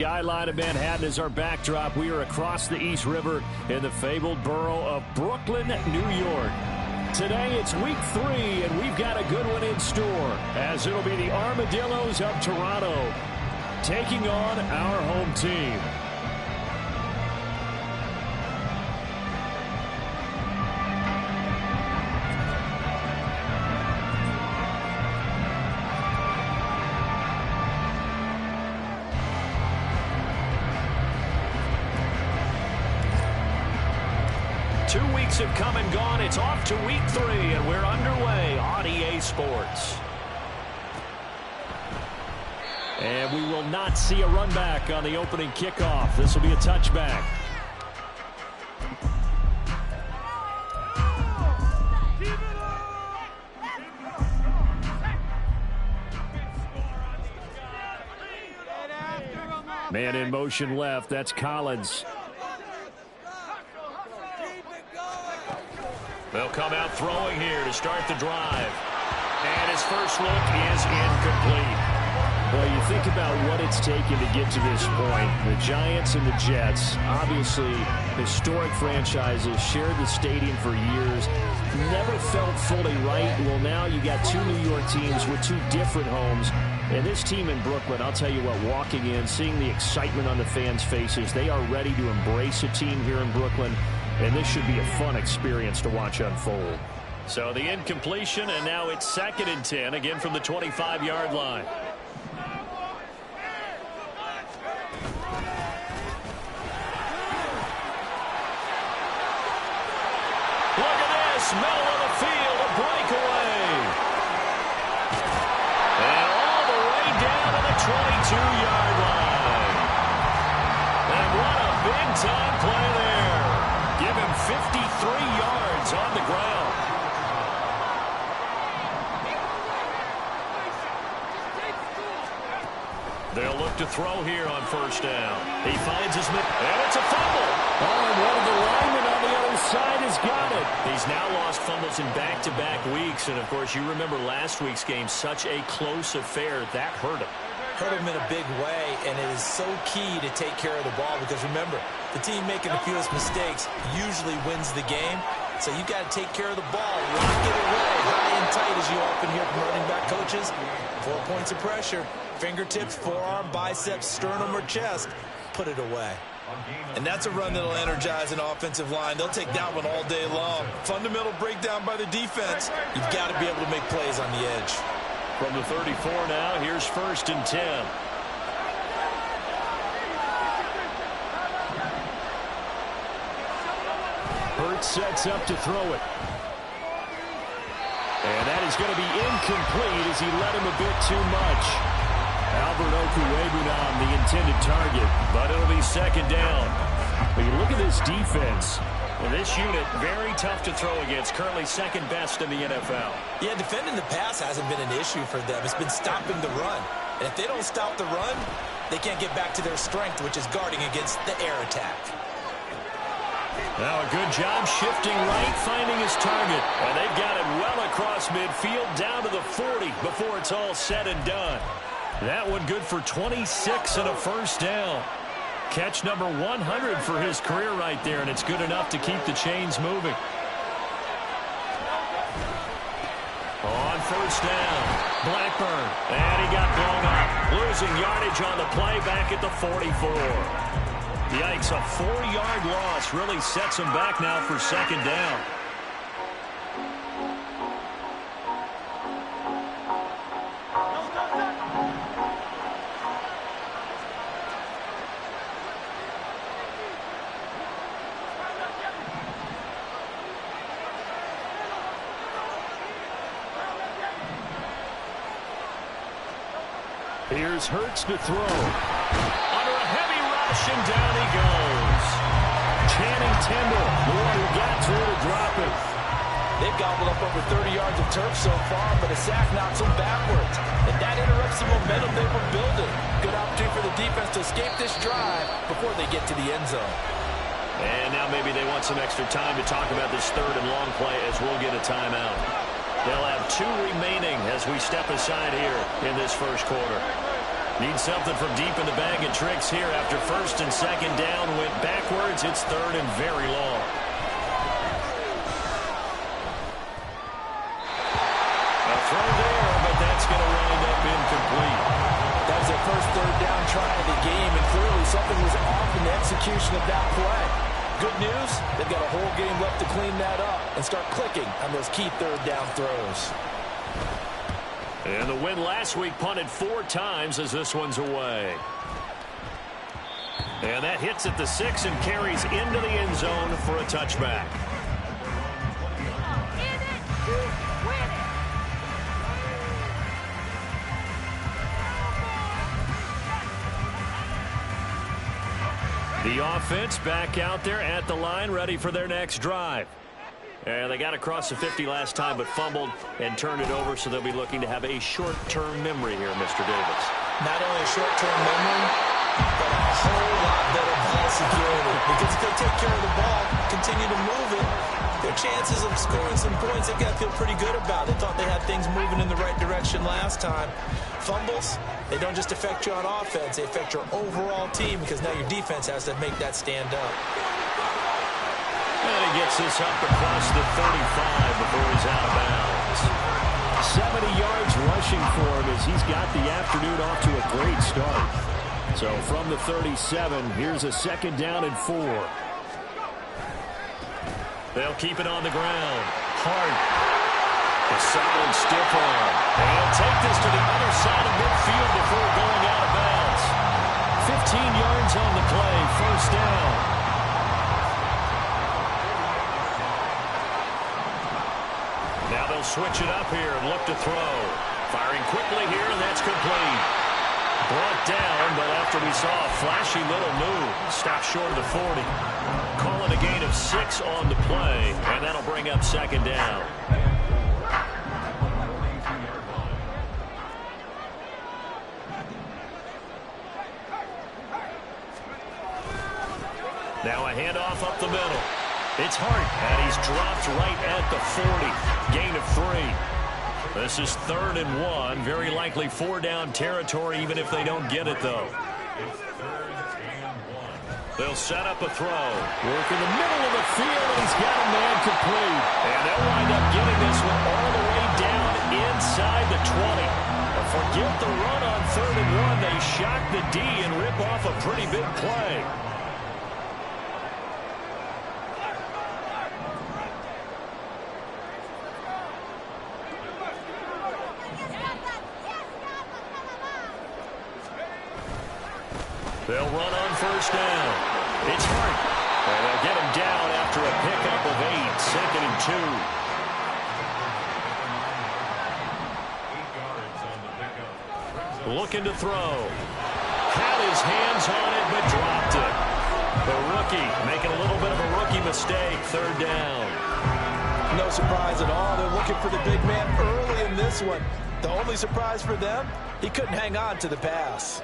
Skyline of Manhattan is our backdrop. We are across the East River in the fabled borough of Brooklyn, New York. Today it's week 3, and we've got a good one in store, as it'll be the Armadillos of Toronto taking on our home team. 2 weeks have come and gone. It's off to week 3, and we're underway on EA Sports. And we will not see a run back on the opening kickoff. This will be a touchback. Man in motion left. That's Collins. They'll come out throwing here to start the drive. And his first look is incomplete. Well, you think about what it's taken to get to this point. The Giants and the Jets, obviously historic franchises, shared the stadium for years, never felt fully right. Well, now you got 2 New York teams with 2 different homes. And this team in Brooklyn, I'll tell you what, walking in, seeing the excitement on the fans' faces, they are ready to embrace a team here in Brooklyn. And this should be a fun experience to watch unfold. So the incompletion, and now it's 2nd and 10, again from the 25-yard line. Look at this, middle of the field, a breakaway. And all the way down to the 22-yard line. And what a big-time play there. Give him 53 yards on the ground. They'll look to throw here on first down. He finds his man, and it's a fumble. Oh, and one of the linemen on the other side has got it. He's now lost fumbles in back-to-back weeks, and of course you remember last week's game, such a close affair. That hurt him. Hurt him in a big way, and it is so key to take care of the ball because remember, the team making the fewest mistakes usually wins the game. So you got to take care of the ball, lock it away, high and tight, as you often hear from running back coaches. 4 points of pressure, fingertips, forearm, biceps, sternum, or chest. Put it away. And that's a run that'll energize an offensive line. They'll take that one all day long. Fundamental breakdown by the defense. You've got to be able to make plays on the edge. From the 34 now, here's 1st and 10. Hurts sets up to throw it. And that is going to be incomplete as he led him a bit too much. Albert Okuwebunam, the intended target, but it'll be 2nd down. But you look at this defense. Well, this unit, very tough to throw against, currently 2nd best in the NFL. Yeah, defending the pass hasn't been an issue for them. It's been stopping the run. And if they don't stop the run, they can't get back to their strength, which is guarding against the air attack. Now a good job shifting right, finding his target. And they've got it well across midfield, down to the 40 before it's all said and done. That one good for 26 and a first down. Catch number 100 for his career right there, and it's good enough to keep the chains moving. On first down, Blackburn, and he got blown up. Losing yardage on the play back at the 44. Yikes, a 4-yard loss really sets him back now for 2nd down. Here's Hurts to throw. Under a heavy rush, and down he goes. Channing Tindall, the one who got through to drop it. They've gobbled up over 30 yards of turf so far, but a sack knocks them backwards. And that interrupts the momentum they were building. Good opportunity for the defense to escape this drive before they get to the end zone. And now maybe they want some extra time to talk about this 3rd and long play as we'll get a timeout. They'll have 2 remaining as we step aside here in this first quarter. Need something from deep in the bag of tricks here. After first and second down went backwards, it's third and very long. A throw there, but that's going to wind up incomplete. That was their first third down try of the game, and clearly something was off in the execution of that play. Good news, they've got a whole game left to clean that up and start clicking on those key third down throws. And the win last week punted 4 times as this one's away. And that hits at the 6 and carries into the end zone for a touchback. The offense back out there at the line, ready for their next drive. And they got across the 50 last time, but fumbled and turned it over, so they'll be looking to have a short-term memory here, Mr. Davis. Not only a short-term memory, but a whole lot better ball security. Because if they take care of the ball, continue to move it, their chances of scoring some points, they've got to feel pretty good about. They thought they had things moving in the right direction last time. Fumbles, they don't just affect you on offense, they affect your overall team, because now your defense has to make that stand up. And he gets this up across the 35 before he's out of bounds. 70 yards rushing for him as he's got the afternoon off to a great start. So from the 37, here's a second down and 4. They'll keep it on the ground. Hart. A solid stiff arm. They'll take this to the other side of midfield before going out of bounds. 15 yards on the play, first down. Now they'll switch it up here and look to throw. Firing quickly here, and that's complete. Brought down, but after we saw a flashy little move, stopped short of the 40. Calling a gain of 6 on the play, and that'll bring up second down. Now a handoff up the middle. It's Hart, and he's dropped right at the 40. Gain of 3. This is 3rd and 1. Very likely 4-down territory, even if they don't get it, though. They'll set up a throw. Work in the middle of the field, and he's got a man complete. And they'll wind up getting this one all the way down inside the 20. But forget the run on 3rd and 1. They shock the D and rip off a pretty big play. They'll run on first down. It's Hart. And they'll get him down after a pickup of 8, 2nd and 2. Looking to throw. Had his hands on it, but dropped it. The rookie making a little bit of a rookie mistake. 3rd down. No surprise at all. They're looking for the big man early in this one. The only surprise for them, he couldn't hang on to the pass.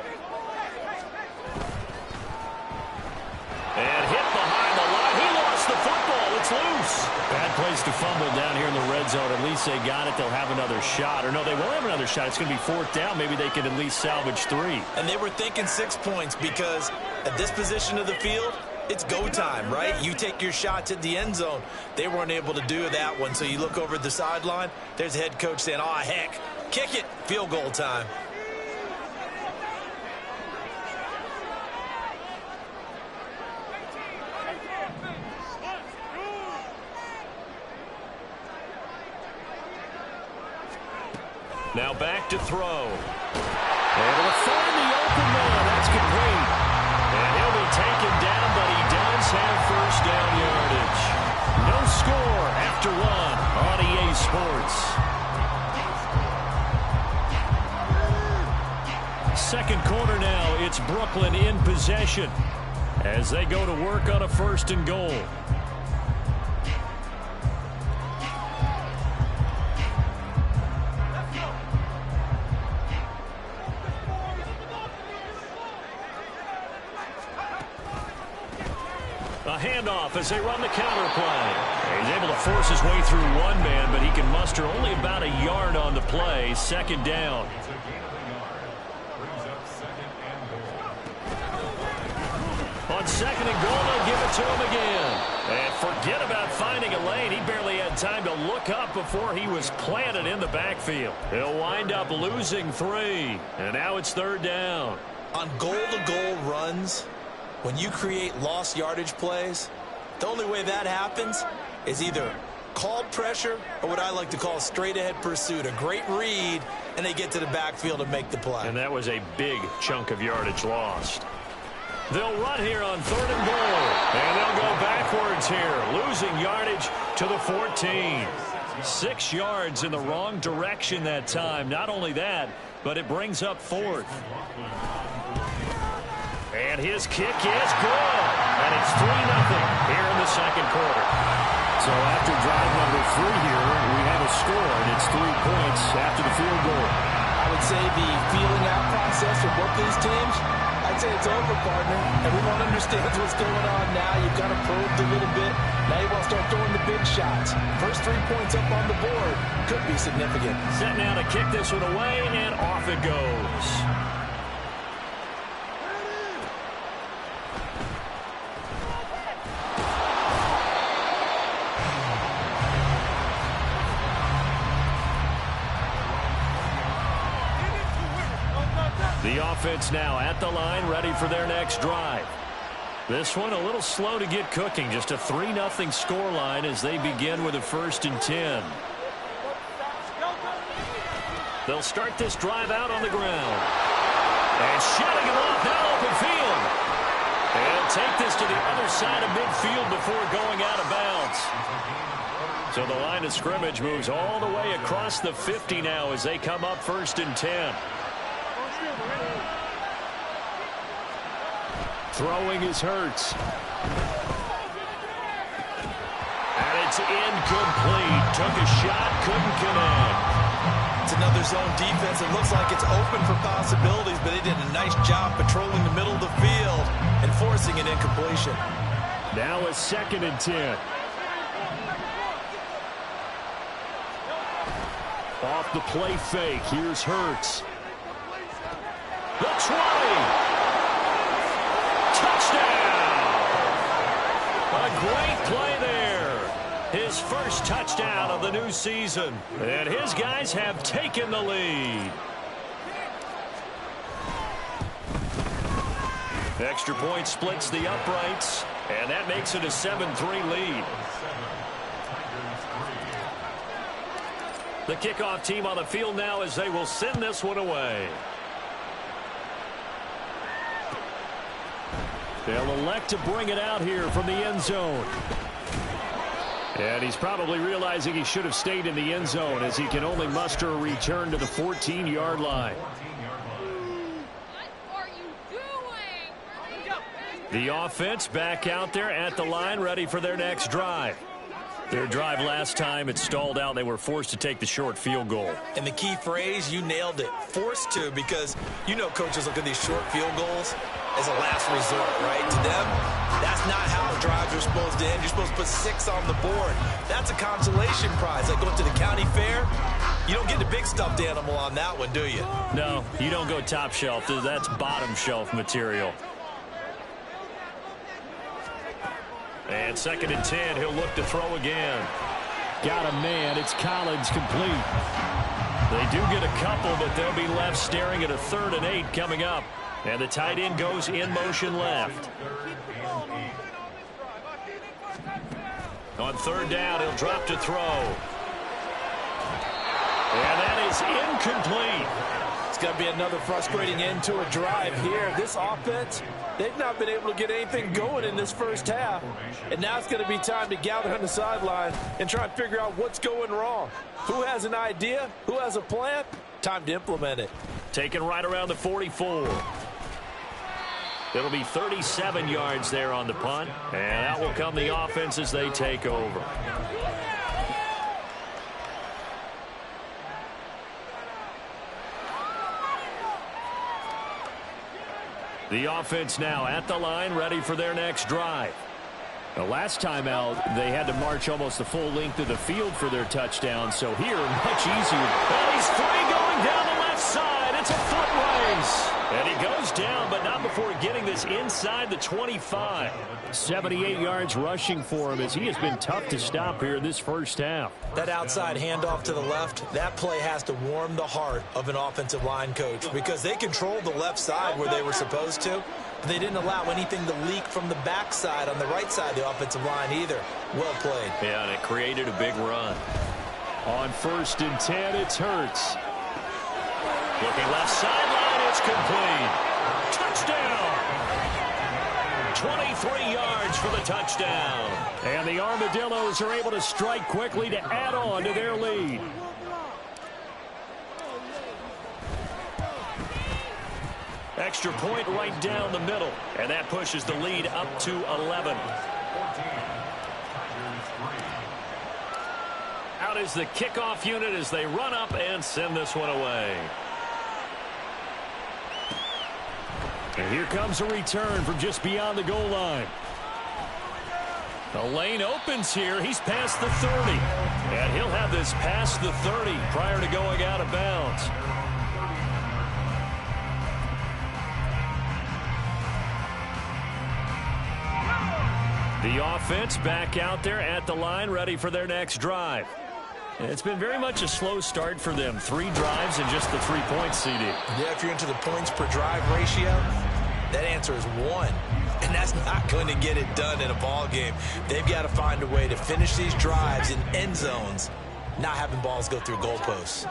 And hit behind the line. He lost the football. It's loose. Bad place to fumble down here in the red zone. At least they got it. They'll have another shot. Or no, they won't have another shot. It's going to be 4th down. Maybe they can at least salvage 3. And they were thinking 6 points because at this position of the field, it's go time, right? You take your shots at the end zone. They weren't able to do that one. So you look over at the sideline. There's the head coach saying, "Oh, heck, kick it. Field goal time." Now back to throw. Able to find the open man. That's complete. And he'll be taken down, but he does have first down yardage. No score after 1 on EA Sports. Second quarter now. It's Brooklyn in possession as they go to work on a 1st and goal. A handoff as they run the counter play. He's able to force his way through one man, but he can muster only about a yard on the play. 2nd down. On second and goal, they'll give it to him again. And forget about finding a lane. He barely had time to look up before he was planted in the backfield. He'll wind up losing 3. And now it's third down. On goal-to-goal runs, when you create lost yardage plays, the only way that happens is either called pressure or what I like to call straight-ahead pursuit. A great read, and they get to the backfield and make the play. And that was a big chunk of yardage lost. They'll run here on third and goal. And they'll go backwards here, losing yardage to the 14. 6 yards in the wrong direction that time. Not only that, but it brings up fourth. And his kick is good. And it's 3-0 here in the second quarter. So after drive number 3 here, we have a score, and it's 3 points after the field goal. I would say the feeling out process for both these teams, I'd say it's over, partner. Everyone understands what's going on now. You've got to probed a little bit. Now you want to start throwing the big shots. First 3 points up on the board could be significant. Set now to kick this one away, and off it goes. The offense now at the line, ready for their next drive. This one a little slow to get cooking. Just a 3-0 scoreline as they begin with a 1st and 10. They'll start this drive out on the ground. And shutting him off now open field. And take this to the other side of midfield before going out of bounds. So the line of scrimmage moves all the way across the 50 now as they come up 1st and 10. Throwing is Hurts. And it's incomplete. Took a shot, couldn't connect. It's another zone defense. It looks like it's open for possibilities, but they did a nice job patrolling the middle of the field and forcing an incompletion. Now a 2nd and 10. Off the play fake. Here's Hurts. The 20. Touchdown! A great play there. His first touchdown of the new season. And his guys have taken the lead. Extra point splits the uprights, and that makes it a 7-3 lead. The kickoff team on the field now as they will send this one away. They'll elect to bring it out here from the end zone. And he's probably realizing he should have stayed in the end zone as he can only muster a return to the 14-yard line. What are you doing? The offense back out there at the line, ready for their next drive. Their drive last time, it stalled out. They were forced to take the short field goal. And the key phrase, you nailed it, forced to, because you know coaches look at these short field goals as a last resort, right? To them, that's not how drives are supposed to end. You're supposed to put 6 on the board. That's a consolation prize. Like going to the county fair, you don't get the big stuffed animal on that one, do you? No, you don't go top shelf. That's bottom shelf material. And 2nd and 10, he'll look to throw again. Got a man. It's Collins complete. They do get a couple, but they'll be left staring at a 3rd and 8 coming up. And the tight end goes in motion left. On 3rd down, he'll drop to throw. And that is incomplete. It's going to be another frustrating end to a drive here. This offense, they've not been able to get anything going in this first half. And now it's going to be time to gather on the sideline and try and figure out what's going wrong. Who has an idea? Who has a plan? Time to implement it. Taken right around the 44. It'll be 37 yards there on the punt. And out will come the offense as they take over. The offense now at the line, ready for their next drive. The last time out, they had to march almost the full length of the field for their touchdown. So here, much easier. And he's free going down the left side. It's a foot race. And he goes down, but not before getting this inside the 25. 78 yards rushing for him as he has been tough to stop here in this first half. That outside handoff to the left, that play has to warm the heart of an offensive line coach because they controlled the left side where they were supposed to, but they didn't allow anything to leak from the backside on the right side of the offensive line either. Well played. Yeah, and it created a big run. On 1st and 10, it's Hurts. Looking left sideline, it's complete. Touchdown! 23 yards for the touchdown. And the Armadillos are able to strike quickly to add on to their lead. Extra point right down the middle. And that pushes the lead up to 11. Out is the kickoff unit as they run up and send this one away. And here comes a return from just beyond the goal line. The lane opens here. He's past the 30. And he'll have this past the 30 prior to going out of bounds. The offense back out there at the line, ready for their next drive. It's been very much a slow start for them. 3 drives and just the 3 points, CD. Yeah, if you're into the points per drive ratio, that answer is 1. And that's not going to get it done in a ball game. They've got to find a way to finish these drives in end zones, not having balls go through goalposts.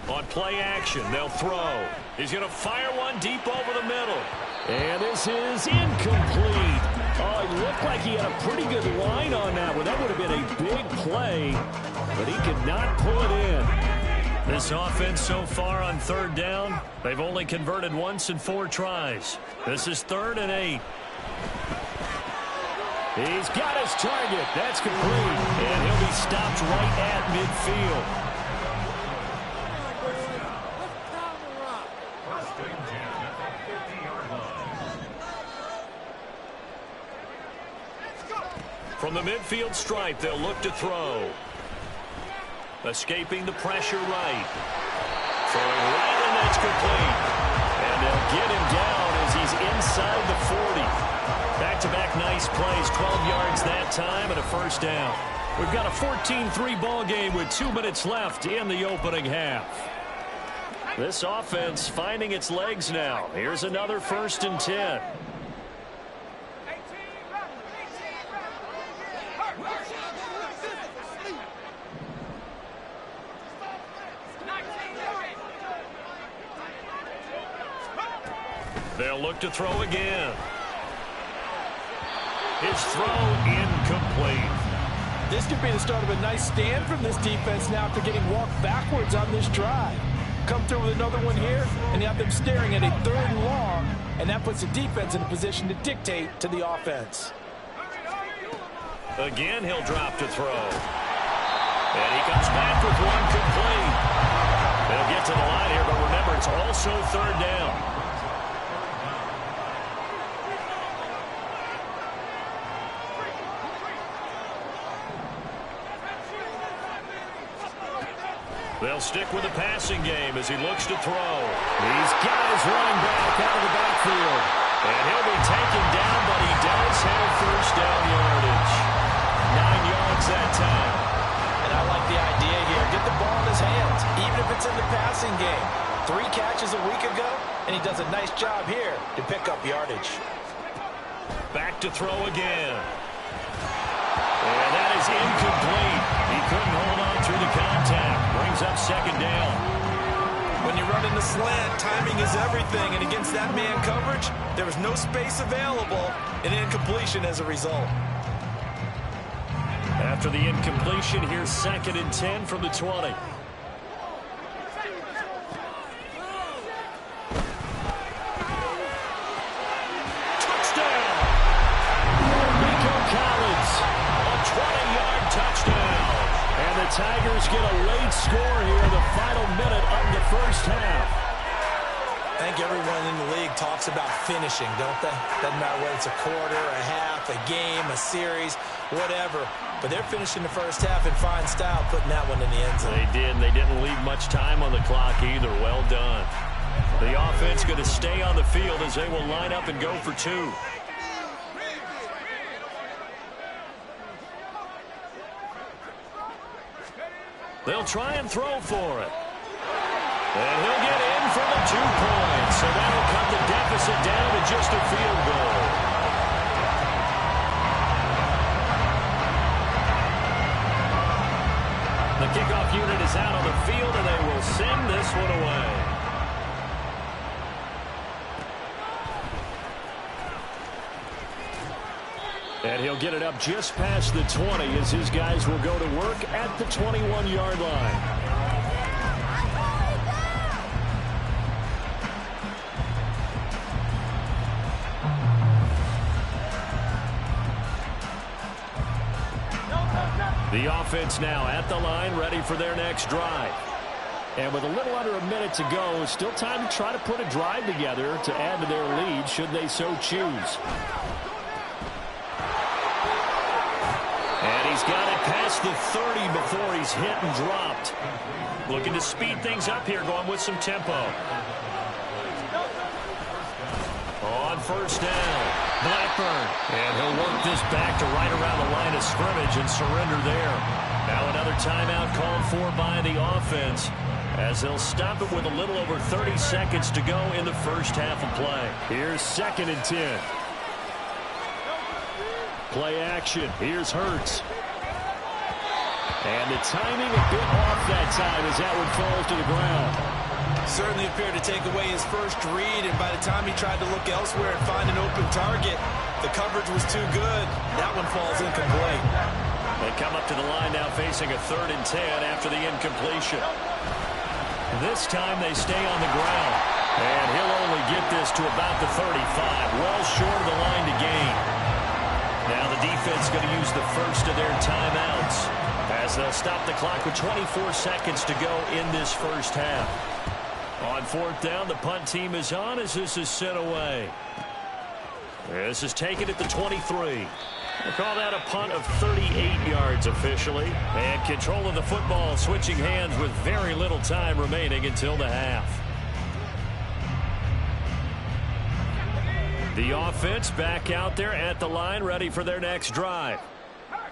On play action, they'll throw. He's going to fire one deep over the middle. And this is incomplete. Oh, it looked like he had a pretty good line on that one. That would have been a big play, but he could not pull it in. This offense so far on 3rd down, they've only converted once in 4 tries. This is 3rd and 8. He's got his target. That's complete. And he'll be stopped right at midfield. From the midfield stripe, they'll look to throw. Escaping the pressure right. Throwing right, and that's complete. And they'll get him down as he's inside the 40. Back-to-back nice plays, 12 yards that time and a first down. We've got a 14-3 ball game with 2 minutes left in the opening half. This offense finding its legs now. Here's another 1st and 10. They'll look to throw again. His throw incomplete. This could be the start of a nice stand from this defense now after getting walked backwards on this drive. Come through with another one here, and you have them staring at a 3rd and long, and that puts the defense in a position to dictate to the offense. Again, he'll drop to throw. And he comes back with one complete. They'll get to the line here, but remember, it's also 3rd down. They'll stick with the passing game as he looks to throw. He's got his running back out of the backfield. And he'll be taken down, but he does have first down yardage. 9 yards that time. And I like the idea here. Get the ball in his hands, even if it's in the passing game. 3 catches a week ago, and he does a nice job here to pick up yardage. Back to throw again. And that is incomplete. He couldn't hold on through the contact. Brings up 2nd down. When you run in the slant, timing is everything. And against that man coverage, there was no space available, and incompletion as a result. After the incompletion, here's 2nd and 10 from the 20. Tigers get a late score here in the final minute of the first half. I think everyone in the league talks about finishing, don't they? Doesn't matter whether it's a quarter, a half, a game, a series, whatever. but they're finishing the first half in fine style, putting that one in the end zone. They did. They didn't leave much time on the clock either. Well done. The offense going to stay on the field as they will line up and go for two. They'll try and throw for it. And he'll get in for the 2 points. So that'll cut the deficit down to just a field goal. The kickoff unit is out on the field, and they will send this one away. And he'll get it up just past the 20 as his guys will go to work at the 21-yard line. The offense now at the line, ready for their next drive. And with a little under a minute to go, still time to try to put a drive together to add to their lead should they so choose. And he's got it past the 30 before he's hit and dropped. Looking to speed things up here, going with some tempo. On first down, Blackburn. And he'll work this back to right around the line of scrimmage and surrender there. Now another timeout called for by the offense as they'll stop it with a little over 30 seconds to go in the first half of play. Here's 2nd and 10. Play action. Here's Hurts. And the timing a bit off that time as that one falls to the ground. Certainly appeared to take away his first read, and by the time he tried to look elsewhere and find an open target, the coverage was too good. That one falls incomplete. They come up to the line now facing a 3rd and 10 after the incompletion. This time they stay on the ground. And he'll only get this to about the 35, well short of the line to gain. Now the defense going to use the first of their timeouts as they'll stop the clock with 24 seconds to go in this first half. On 4th down, the punt team is on as this is sent away. This is taken at the 23. We'll call that a punt of 38 yards officially. And control of the football switching hands with very little time remaining until the half. The offense back out there at the line, ready for their next drive.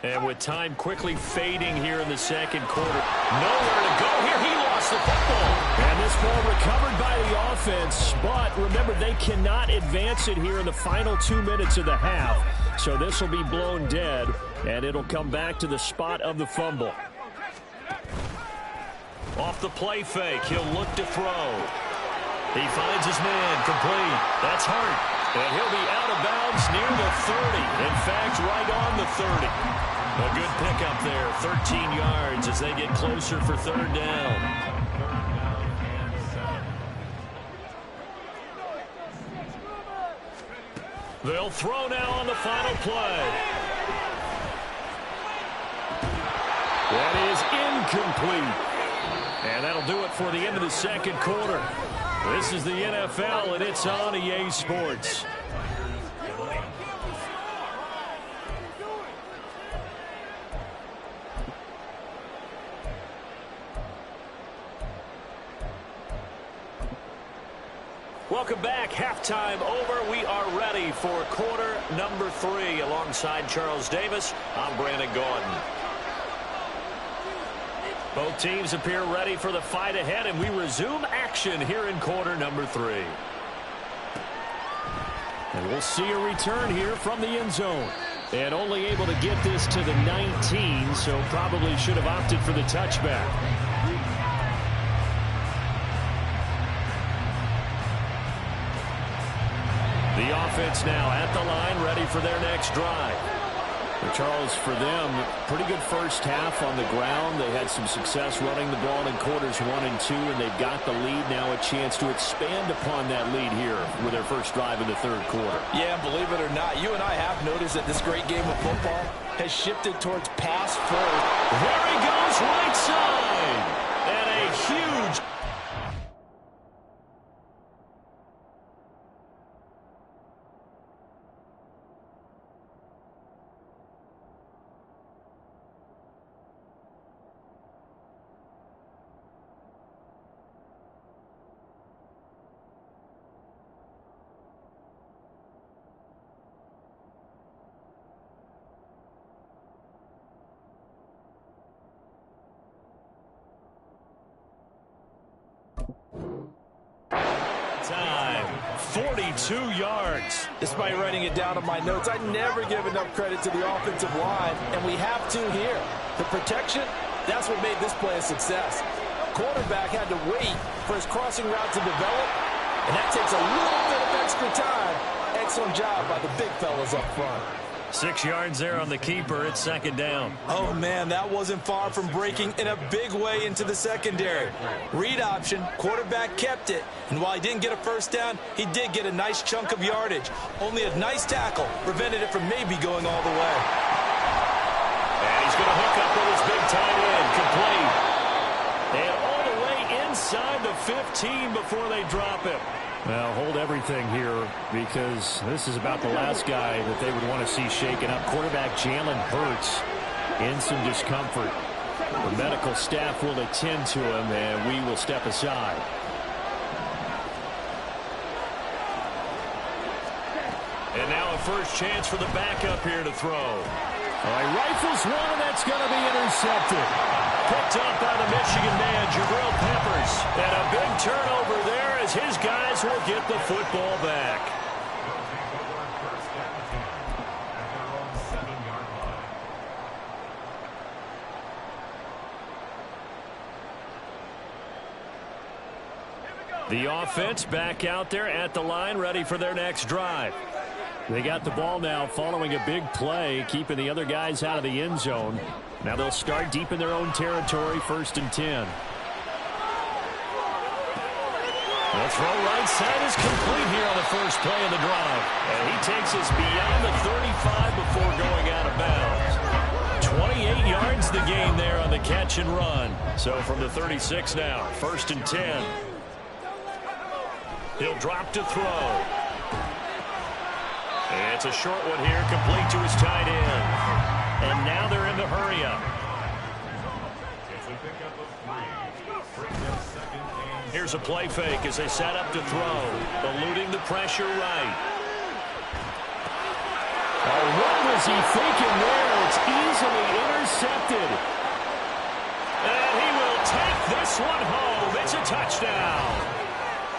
And with time quickly fading here in the second quarter, nowhere to go here. He lost the football. And this ball recovered by the offense, but remember, they cannot advance it here in the final 2 minutes of the half. So this will be blown dead, and it'll come back to the spot of the fumble. Off the play fake, he'll look to throw. He finds his man, complete. That's Hart. And he'll be out of bounds near the 30. In fact, right on the 30. A good pickup there, 13 yards as they get closer for 3rd down. They'll throw now on the final play. That is incomplete. And that'll do it for the end of the second quarter. This is the NFL, and it's on EA Sports. Welcome back. Halftime over. We are ready for quarter number 3. Alongside Charles Davis, I'm Brandon Gordon. Both teams appear ready for the fight ahead, and we resume action here in quarter number 3. And we'll see a return here from the end zone. And only able to get this to the 19, so probably should have opted for the touchback. The offense now at the line, ready for their next drive. Charles, for them, pretty good first half on the ground. They had some success running the ball in quarters 1 and 2, and they've got the lead now, a chance to expand upon that lead here with their first drive in the 3rd quarter. Yeah, believe it or not, you and I have noticed that this great game of football has shifted towards pass first. There he goes, right side. And a huge... 42 yards. Despite writing it down on my notes, I never give enough credit to the offensive line, and we have to here. The protection, that's what made this play a success. Quarterback had to wait for his crossing route to develop, and that takes a little bit of extra time. Excellent job by the big fellas up front. 6 yards there on the keeper. It's second down. Oh, man, that wasn't far from breaking in a big way into the secondary. Read option, quarterback kept it, and while he didn't get a first down, he did get a nice chunk of yardage. Only a nice tackle prevented it from maybe going all the way. And he's going to hook up with his big tight end, complete. And all the way inside the 15 before they drop him. Well, hold everything here because this is about the last guy that they would want to see shaken up. Quarterback Jalen Hurts in some discomfort. The medical staff will attend to him, and we will step aside. And now a first chance for the backup here to throw. All right, rifles one, and that's going to be intercepted. Picked up by the Michigan man, Jabril Peppers. And a big turnover there as his guys will get the football back. The offense back out there at the line, ready for their next drive. They got the ball now following a big play, keeping the other guys out of the end zone. Now they'll start deep in their own territory, 1st and 10. The throw right side is complete here on the first play of the drive. And he takes us beyond the 35 before going out of bounds. 28 yards the gain there on the catch and run. So from the 36 now, 1st and 10. He'll drop to throw. And it's a short one here, complete to his tight end. And now they're in the hurry-up. Here's a play fake as they set up to throw. Eluding the pressure right. What was he thinking there? It's easily intercepted. And he will take this one home. It's a touchdown.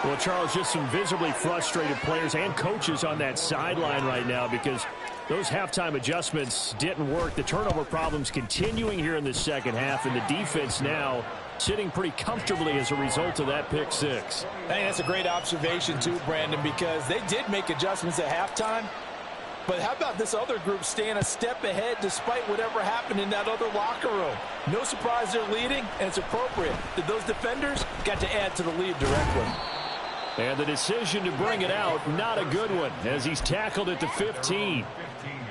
Well, Charles, just some visibly frustrated players and coaches on that sideline right now because those halftime adjustments didn't work. The turnover problems continuing here in the second half, and the defense now sitting pretty comfortably as a result of that pick six. Hey, that's a great observation too, Brandon, because they did make adjustments at halftime. But how about this other group staying a step ahead despite whatever happened in that other locker room? No surprise they're leading, and it's appropriate that those defenders got to add to the lead directly. And the decision to bring it out, not a good one, as he's tackled at the 15.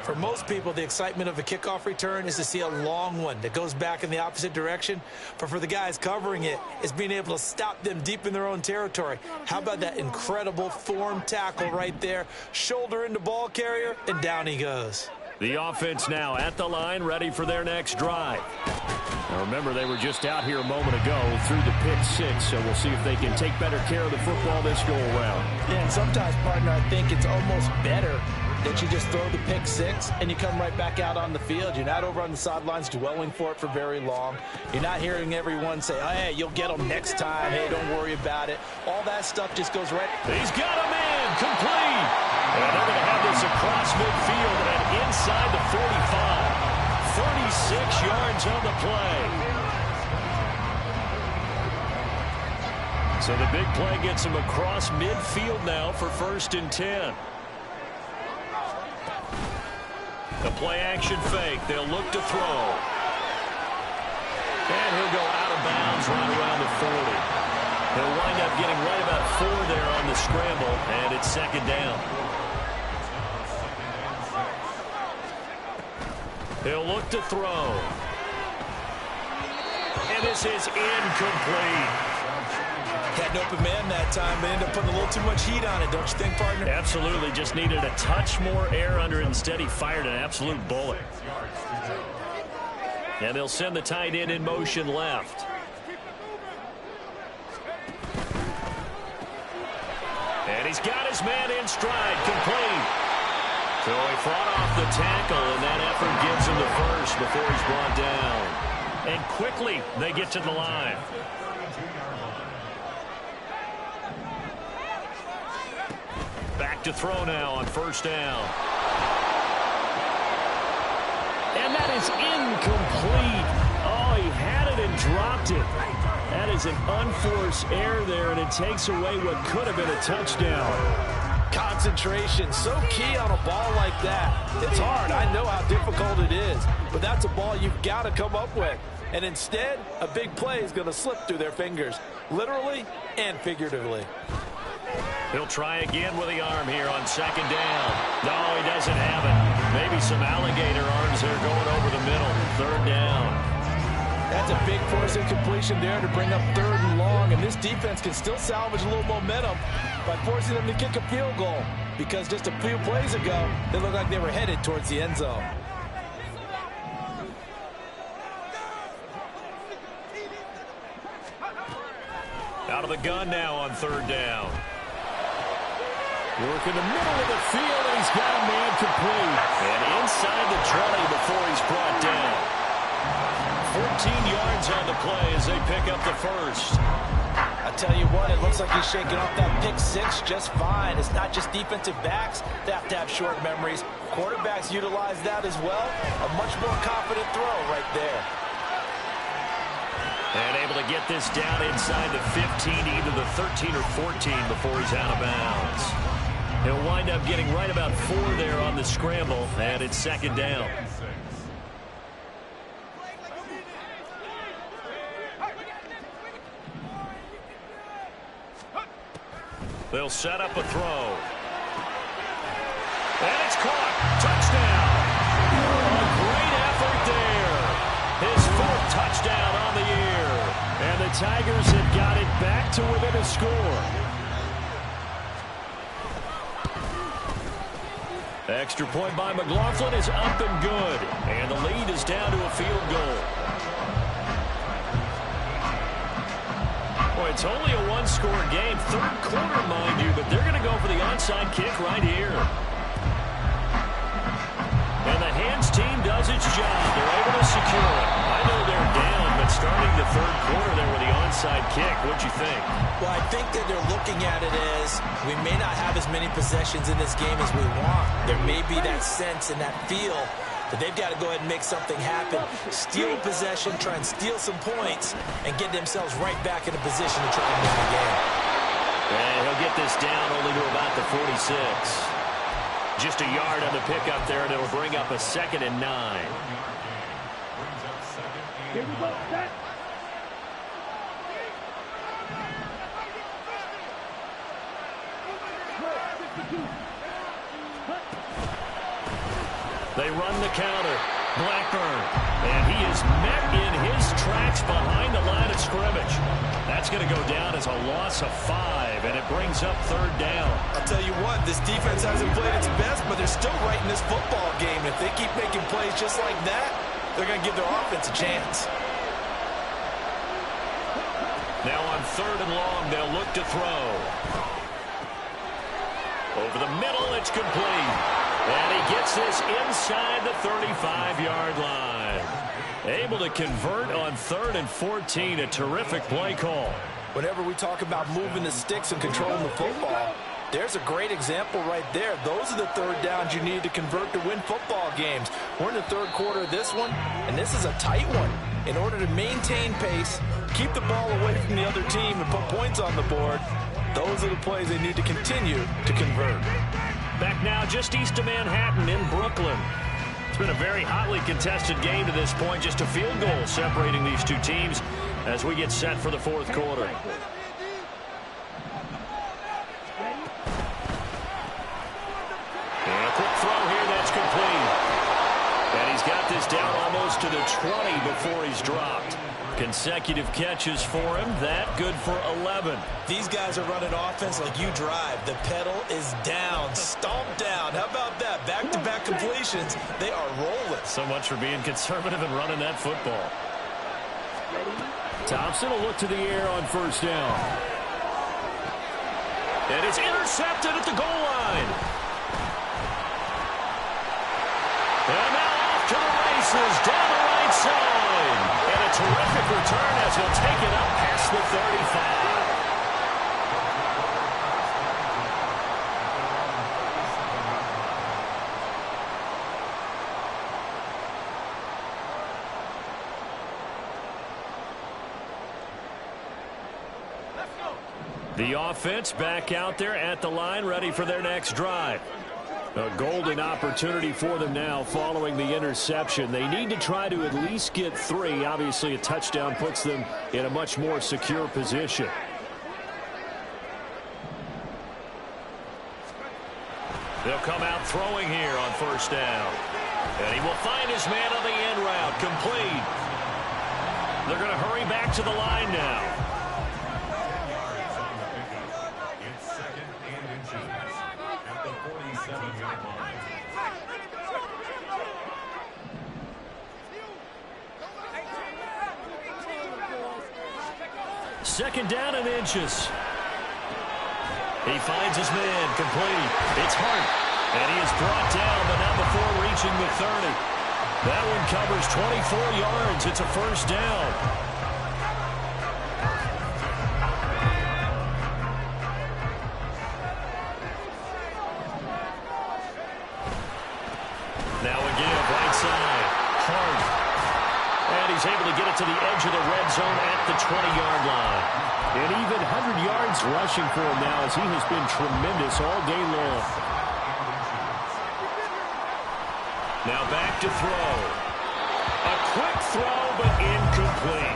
For most people, the excitement of a kickoff return is to see a long one that goes back in the opposite direction. But for the guys covering it, it's being able to stop them deep in their own territory. How about that incredible form tackle right there? Shoulder into ball carrier, and down he goes. The offense now at the line, ready for their next drive. Now remember, they were just out here a moment ago through the pick six, so we'll see if they can take better care of the football this go-around. Yeah, and sometimes, partner, I think it's almost better that you just throw the pick six and you come right back out on the field. You're not over on the sidelines dwelling for it for very long. You're not hearing everyone say, oh, hey, you'll get them next time. Hey, don't worry about it. All that stuff just goes right. He's got a man complete. And they're going to have this across midfield and inside the 45. 36 yards on the play. So the big play gets him across midfield now for 1st and 10. The play action fake. They'll look to throw. And he'll go out of bounds right around the 40. He'll wind up getting right about 4 there on the scramble, and it's 2nd down. He'll look to throw. And this is incomplete. Had an open man that time, but ended up putting a little too much heat on it, don't you think, partner? Absolutely. Just needed a touch more air under it. Instead, he fired an absolute bullet. And they'll send the tight end in motion left. And he's got his man in stride, complete. So he fought off the tackle, and that effort gives him the first before he's brought down. And quickly, they get to the line. . 2 back to throw now on first down. And that is incomplete. Oh, he had it and dropped it. That is an unforced error there, and it takes away what could have been a touchdown. Concentration, so key on a ball like that. It's hard. I know how difficult it is, but that's a ball you've got to come up with. And instead, a big play is going to slip through their fingers, literally and figuratively. He'll try again with the arm here on second down. No, he doesn't have it. Maybe some alligator arms there going over the middle. Third down. That's a big force incompletion there to bring up third and long, and this defense can still salvage a little momentum by forcing them to kick a field goal, because just a few plays ago, they looked like they were headed towards the end zone. Out of the gun now on third down. Work in the middle of the field, and he's got a man complete. And inside the 20 before he's brought down. 14 yards on the play as they pick up the first. I tell you what, it looks like he's shaking off that pick six just fine. It's not just defensive backs that have to have short memories. Quarterbacks utilize that as well. A much more confident throw right there. And able to get this down inside the 15, either the 13 or 14 before he's out of bounds. He'll wind up getting right about 4 there on the scramble, and it's second down. They'll set up a throw. And it's caught. Touchdown. A great effort there. His 4th touchdown on the year. And the Tigers have got it back to within a score. Extra point by McLaughlin is up and good. And the lead is down to a field goal. Boy, it's only a one-score game. Third quarter, mind you, but they're going to go for the onside kick right here. And the hands team does its job. They're able to secure it. I know they're down, but starting the third quarter there with the onside kick, what'd you think? Well, I think that they're looking at it as we may not have as many possessions in this game as we want. There may be that sense and that feel that they've got to go ahead and make something happen. Steal a possession, try and steal some points, and get themselves right back in a position to try and win the game. And he'll get this down only to about the 46. Just a yard on the pickup there, and it'll bring up a 2nd and 9. Here we go, set. They run the counter. Blackburn. And he is met in his tracks behind the line of scrimmage. That's going to go down as a loss of 5, and it brings up third down. I'll tell you what, this defense hasn't played its best, but they're still right in this football game. If they keep making plays just like that, they're going to give their offense a chance. Now on third and long, they'll look to throw. Over the middle, it's complete. And he gets this inside the 35-yard line. Able to convert on 3rd and 14. A terrific play call. Whenever we talk about moving the sticks and controlling the football, there's a great example right there. Those are the third downs you need to convert to win football games. We're in the third quarter of this one, and this is a tight one. In order to maintain pace, keep the ball away from the other team, and put points on the board, those are the plays they need to continue to convert. Back now just east of Manhattan in Brooklyn. It's been a very hotly contested game to this point. Just a field goal separating these two teams as we get set for the fourth quarter. And a quick throw here, that's complete. And he's got this down almost to the 20 before he's dropped. Consecutive catches for him. That good for 11. These guys are running offense like you drive. The pedal is down, stomped down. How about that? Back-to-back completions. They are rolling. So much for being conservative and running that football. Thompson will look to the air on first down. And it's intercepted at the goal line. And now off to the races down the right side. And a terrific return as he'll take it up past the 35. The offense back out there at the line, ready for their next drive. A golden opportunity for them now following the interception. They need to try to at least get 3. Obviously, a touchdown puts them in a much more secure position. They'll come out throwing here on first down. And he will find his man on the end route, complete. They're going to hurry back to the line now. Second down and inches. He finds his man, complete. It's Hart, and he is brought down, but not before reaching the 30. That one covers 24 yards. It's a first down. Now again, right side, Hart. And he's able to get it to the edge of the red zone at the 20-yard line. And even 100 yards rushing for him now as he has been tremendous all day long. Now back to throw. A quick throw, but incomplete.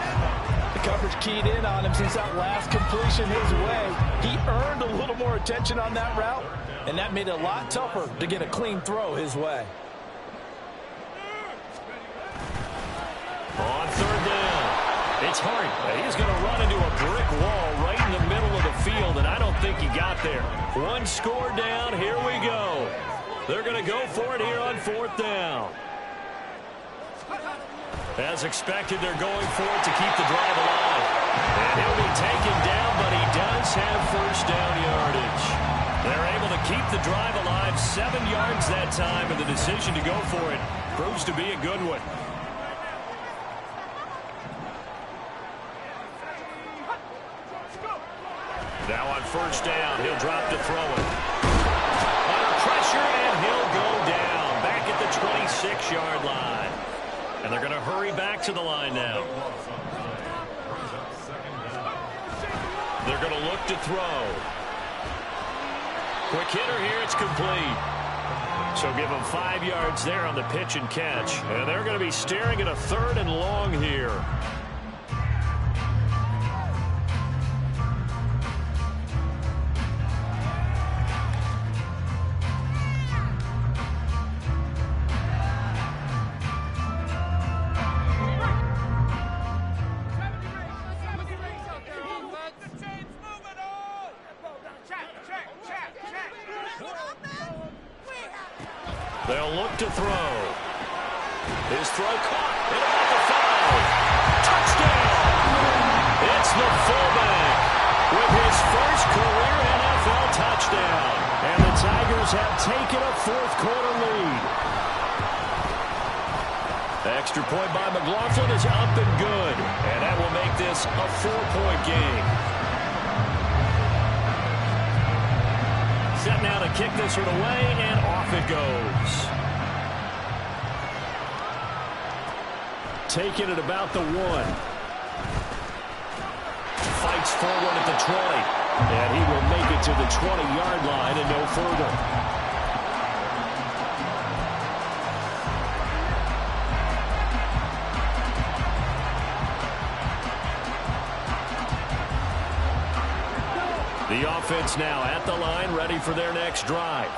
The coverage keyed in on him since that last completion his way. He earned a little more attention on that route, and that made it a lot tougher to get a clean throw his way. On third down, it's Hart. He's going to run into a brick wall right in the middle of the field, and I don't think he got there. One score down. Here we go. They're going to go for it here on fourth down. As expected, they're going for it to keep the drive alive. And he'll be taken down, but he does have first down yardage. They're able to keep the drive alive, 7 yards that time, and the decision to go for it proves to be a good one. Now on first down, he'll drop to throw it. Under pressure, and he'll go down. Back at the 26-yard line. And they're going to hurry back to the line now. They're going to look to throw. Quick hitter here, it's complete. So give them 5 yards there on the pitch and catch. And they're going to be staring at a 3rd and long here. They'll look to throw. His throw caught at about the 5. Touchdown! It's the fullback with his first career NFL touchdown. And the Tigers have taken a 4th quarter lead. The extra point by McLaughlin is up and good. And that will make this a 4-point game. Set now to kick this one away, and off it goes. Taking it about the 1. Fights forward at the 20. And he will make it to the 20-yard line and no further. The offense now at the line, ready for their next drive.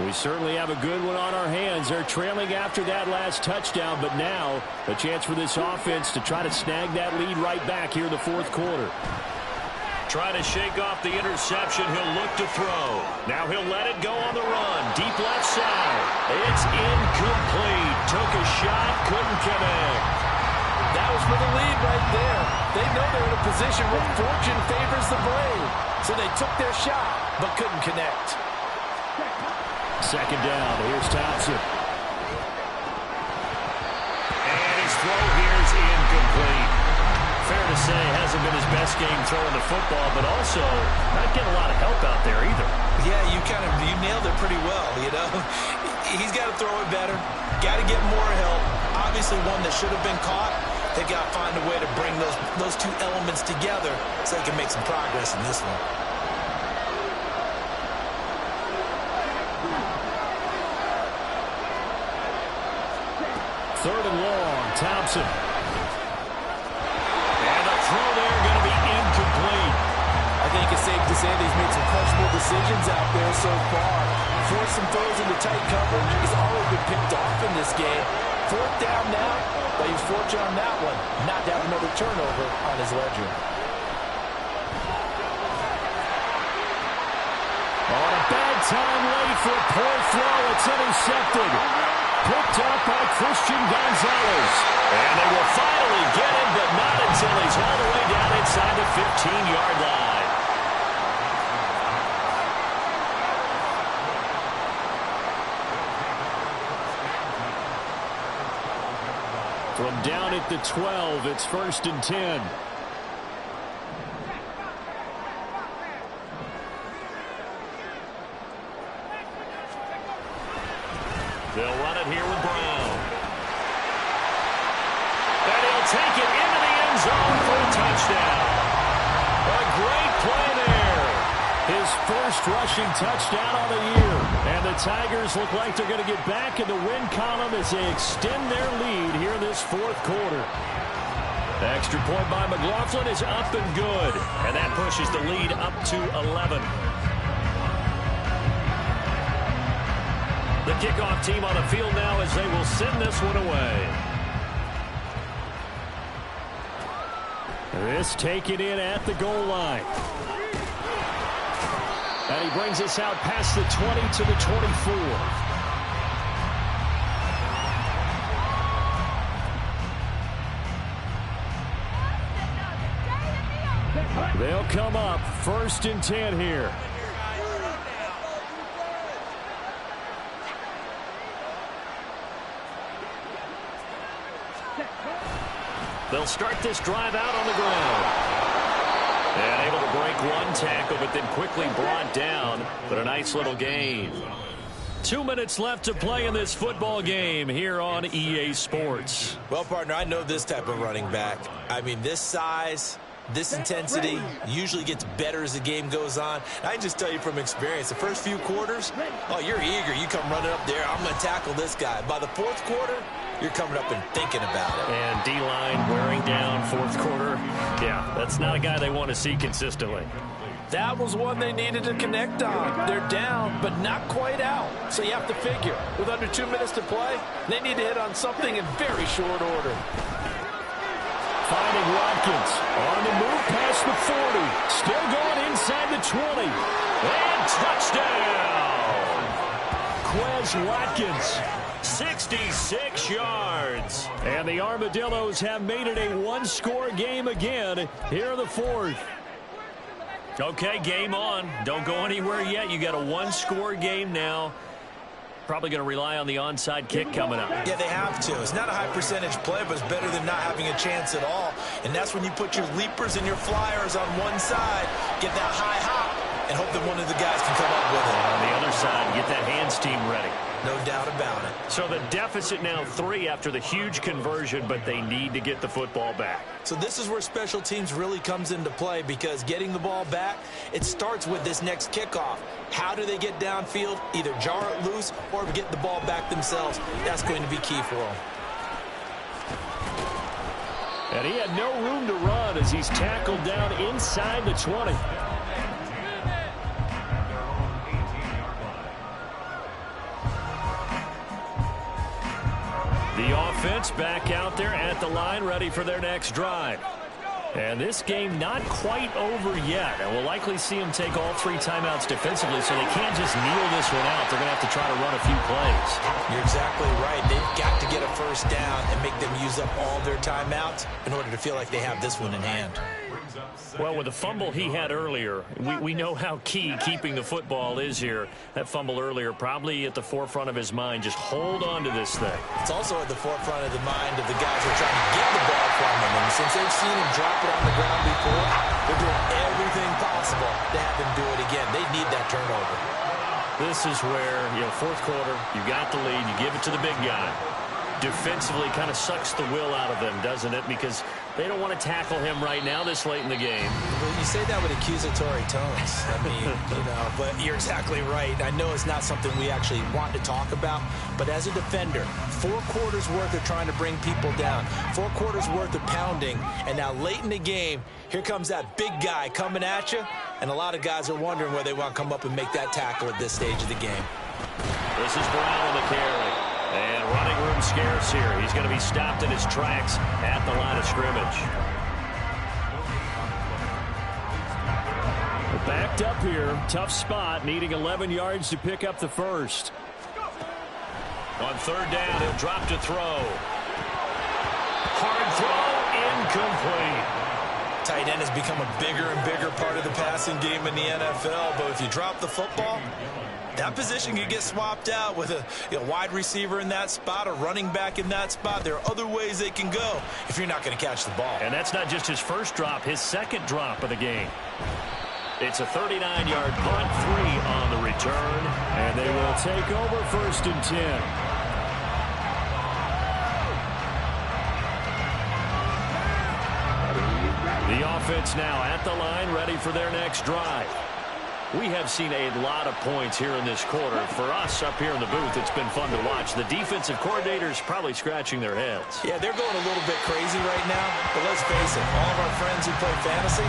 We certainly have a good one on our hands. They're trailing after that last touchdown, but now a chance for this offense to try to snag that lead right back here in the 4th quarter. Try to shake off the interception. He'll look to throw. Now he'll let it go on the run. Deep left side. It's incomplete. Took a shot, couldn't connect. That was for the lead right there. They know they're in a position where fortune favors the brave. So they took their shot, but couldn't connect. Second down. Here's Thompson. And his throw here is incomplete. Fair to say, hasn't been his best game throwing the football, but also not getting a lot of help out there either. Yeah, you nailed it pretty well, you know. He's got to throw it better. Got to get more help. Obviously one that should have been caught. They've got to find a way to bring those two elements together so they can make some progress in this one. Third and long, Thompson. And the throw there going to be incomplete. I think it's safe to say that he's made some questionable decisions out there so far. Forced some throws into tight coverage. He's already been picked off in this game. Fourth down now, but he's fortunate on that one. Not to have another turnover on his ledger. On a bad time late for a poor throw. It's intercepted. Picked up by Christian Gonzalez. And they will finally get him, but not until he's all the way down inside the 15-yard line. From down at the 12, it's 1st and 10. They'll run it here with Brown. And he'll take it into the end zone for a touchdown. A great play there. His first rushing touchdown on the year. And the Tigers look like they're going to get back in the win column as they extend their lead here in this fourth quarter. The extra point by McLaughlin is up and good. And that pushes the lead up to 11. The kickoff team on the field now as they will send this one away. This taken in at the goal line. And he brings us out past the 20 to the 24. They'll come up 1st and 10 here. They'll start this drive out on the ground. And able to break one tackle, but then quickly brought down. But a nice little gain. 2 minutes left to play in this football game here on EA Sports. Well, partner, I know this type of running back. I mean, this size, this intensity usually gets better as the game goes on. I can just tell you from experience, the first few quarters, oh, you're eager. You come running up there, I'm going to tackle this guy. By the fourth quarter, you're coming up and thinking about it. And D-line wearing down fourth quarter. Yeah, that's not a guy they want to see consistently. That was one they needed to connect on. They're down, but not quite out. So you have to figure, with under 2 minutes to play, they need to hit on something in very short order. Finding Watkins on the move past the 40. Still going inside the 20. And touchdown! Quez Watkins. 66 yards. And the Armadillos have made it a one-score game again here in the fourth. Okay, game on. Don't go anywhere yet. You got a one-score game now. Probably going to rely on the onside kick coming up. Yeah, they have to. It's not a high percentage play, but it's better than not having a chance at all. And that's when you put your leapers and your flyers on one side, get that high hop, and hope that one of the guys can come up with it. On the other side, get that hands team ready. No doubt about it. So the deficit now 3 after the huge conversion, but they need to get the football back. So this is where special teams really comes into play, because getting the ball back, it starts with this next kickoff. How do they get downfield? Either jar it loose or get the ball back themselves. That's going to be key for them. And he had no room to run as he's tackled down inside the 20. The offense back out there at the line, ready for their next drive. And this game not quite over yet. And we'll likely see them take all 3 timeouts defensively, so they can't just kneel this one out. They're going to have to try to run a few plays. You're exactly right. They've got to get a first down and make them use up all their timeouts in order to feel like they have this one in hand. Well, with the fumble he had earlier, we know how key keeping the football is here. That fumble earlier probably at the forefront of his mind. Just hold on to this thing. It's also at the forefront of the mind of the guys who are trying to get the ball from him. And since they've seen him drop it on the ground before, they're doing everything possible to have him do it again. They need that turnover. This is where, fourth quarter, you got the lead, you give it to the big guy. defensively kind of sucks the will out of them, doesn't it? Because they don't want to tackle him right now this late in the game. Well, you say that with accusatory tones. I mean, but you're exactly right. I know it's not something we actually want to talk about, but as a defender, 4 quarters worth of trying to bring people down, 4 quarters worth of pounding, and now late in the game, here comes that big guy coming at you, and a lot of guys are wondering whether they want to come up and make that tackle at this stage of the game. This is Brown on the carry. And running room scarce here. He's going to be stopped in his tracks at the line of scrimmage. Backed up here. Tough spot. Needing 11 yards to pick up the first. On 3rd down, he'll drop to throw. Hard throw. Incomplete. Tight end has become a bigger and bigger part of the passing game in the NFL. But if you drop the football, that position could get swapped out with a wide receiver in that spot, a running back in that spot. There are other ways they can go if you're not going to catch the ball. And that's not just his first drop, his second drop of the game. It's a 39-yard punt, 3 on the return, and they will take over 1st and 10. The offense now at the line, ready for their next drive. We have seen a lot of points here in this quarter. For us up here in the booth, it's been fun to watch. The defensive coordinators probably scratching their heads. Yeah, they're going a little bit crazy right now. But let's face it, all of our friends who play fantasy,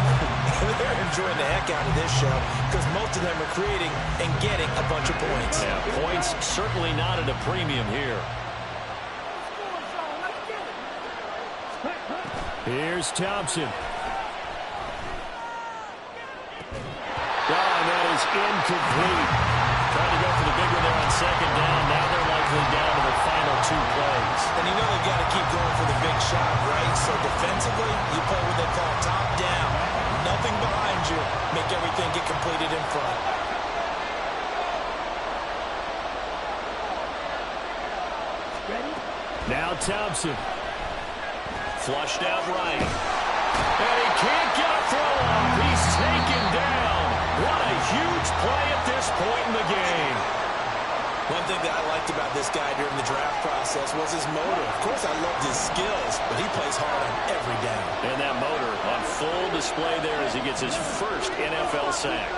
they're enjoying the heck out of this show because most of them are creating and getting a bunch of points. Yeah, points certainly not at a premium here. Here's Thompson. And that is incomplete. Trying to go for the big one there on 2nd down. Now they're likely down to the final 2 plays. And you know they've got to keep going for the big shot, right? So defensively, you play what they call top down. Nothing behind you. Make everything get completed in front. Ready? Now Thompson. Flushed out right. And he can't get a throw off. He's taken down. What a huge play at this point in the game. One thing that I liked about this guy during the draft process was his motor. Of course, I loved his skills, but he plays hard on every down. And that motor on full display there as he gets his first NFL sack.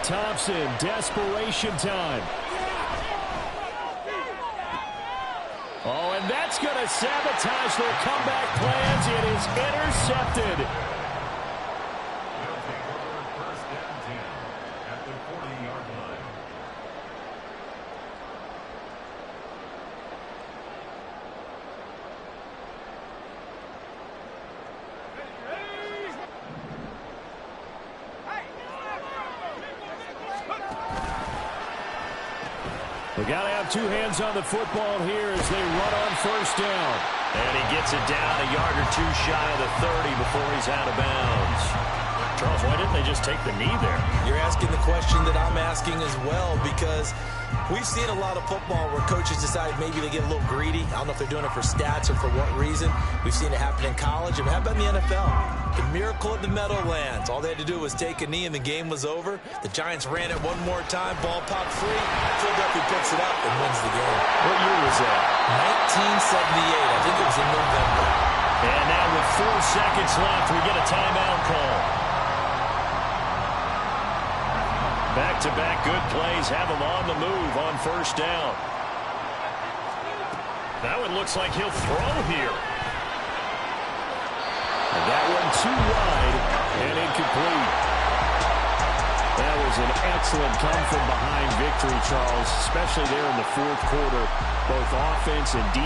Thompson, desperation time. Oh, and that's going to sabotage their comeback plans. It is intercepted. They got to have 2 hands on the football here as they run on 1st down. And he gets it down a yard or 2 shy of the 30 before he's out of bounds. Charles, why didn't they just take the knee there? You're asking the question that I'm asking as well, because we've seen a lot of football where coaches decide maybe they get a little greedy. I don't know if they're doing it for stats or for what reason. We've seen it happen in college. It happened in the NFL. The miracle of the Meadowlands. All they had to do was take a knee and the game was over. The Giants ran it one more time. Ball popped free. Philadelphia picks it up and wins the game. What year was that? 1978. I think it was in November. And now with 4 seconds left, we get a timeout call. Back-to-back good plays have him on the move on 1st down. That one looks like he'll throw here. And that one too wide and incomplete. That was an excellent come-from-behind victory, Charles, especially there in the 4th quarter. Both offense and defense